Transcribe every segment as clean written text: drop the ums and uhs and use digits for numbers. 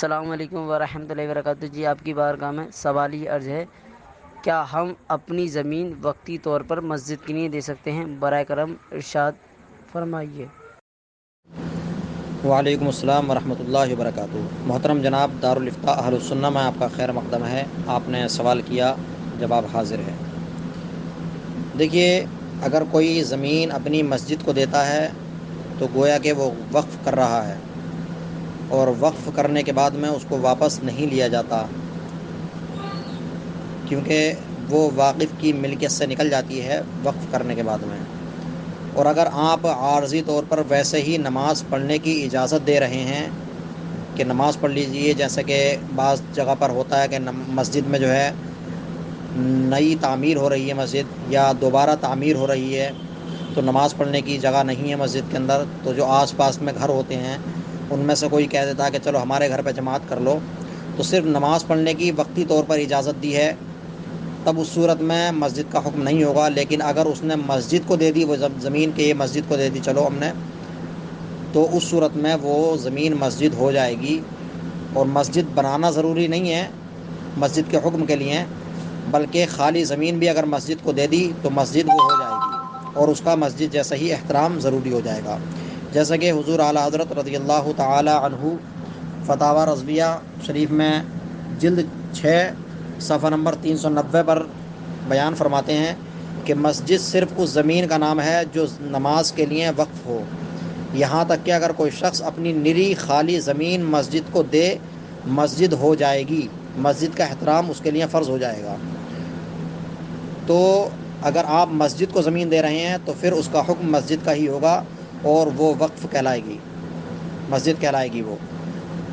السلام علیکم ورحمۃ اللہ وبرکاتہ۔ جی آپ کی بارگاہ میں سوال یہ عرض ہے، کیا ہم اپنی زمین وقتی طور پر مسجد کے لیے دے سکتے ہیں؟ برائے کرم ارشاد فرمائیے۔ وعلیکم السلام ورحمۃ اللہ وبرکاتہ۔ محترم جناب دارالفتاء اہل السنہ میں آپ کا خیر مقدم ہے۔ آپ نے سوال کیا، جواب حاضر ہے۔ دیکھیے، اگر کوئی زمین اپنی مسجد کو دیتا ہے تو گویا کہ وہ وقف کر رہا ہے، اور وقف کرنے کے بعد میں اس کو واپس نہیں لیا جاتا، کیونکہ وہ واقف کی ملکیت سے نکل جاتی ہے وقف کرنے کے بعد میں۔ اور اگر آپ عارضی طور پر ویسے ہی نماز پڑھنے کی اجازت دے رہے ہیں کہ نماز پڑھ لیجئے، جیسے کہ بعض جگہ پر ہوتا ہے کہ مسجد میں جو ہے نئی تعمیر ہو رہی ہے مسجد، یا دوبارہ تعمیر ہو رہی ہے، تو نماز پڑھنے کی جگہ نہیں ہے مسجد کے اندر، تو جو آس پاس میں گھر ہوتے ہیں ان میں سے کوئی کہہ دیتا ہے کہ چلو ہمارے گھر پہ جماعت کر لو، تو صرف نماز پڑھنے کی وقتی طور پر اجازت دی ہے، تب اس صورت میں مسجد کا حکم نہیں ہوگا۔ لیکن اگر اس نے مسجد کو دے دی، وہ زمین کے یہ مسجد کو دے دی چلو ہم نے، تو اس صورت میں وہ زمین مسجد ہو جائے گی۔ اور مسجد بنانا ضروری نہیں ہے مسجد کے حکم کے لیے، بلکہ خالی زمین بھی اگر مسجد کو دے دی تو مسجد وہ ہو جائے گی، اور اس کا مسجد جیسا ہی احترام ضروری ہو جائے گا۔ جیسا کہ حضور اعلیٰ حضرت رضی اللہ تعالی عنہ فتاوی رضویہ شریف میں جلد 6 صفحہ نمبر 390 پر بیان فرماتے ہیں کہ مسجد صرف اس زمین کا نام ہے جو نماز کے لیے وقف ہو، یہاں تک کہ اگر کوئی شخص اپنی نری خالی زمین مسجد کو دے، مسجد ہو جائے گی، مسجد کا احترام اس کے لیے فرض ہو جائے گا۔ تو اگر آپ مسجد کو زمین دے رہے ہیں تو پھر اس کا حکم مسجد کا ہی ہوگا، اور وہ وقف کہلائے گی، مسجد کہلائے گی وہ۔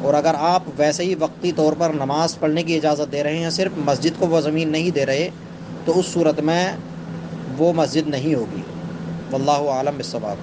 اور اگر آپ ویسے ہی وقتی طور پر نماز پڑھنے کی اجازت دے رہے ہیں، صرف مسجد کو وہ زمین نہیں دے رہے، تو اس صورت میں وہ مسجد نہیں ہوگی۔ واللہ اعلم بالصواب۔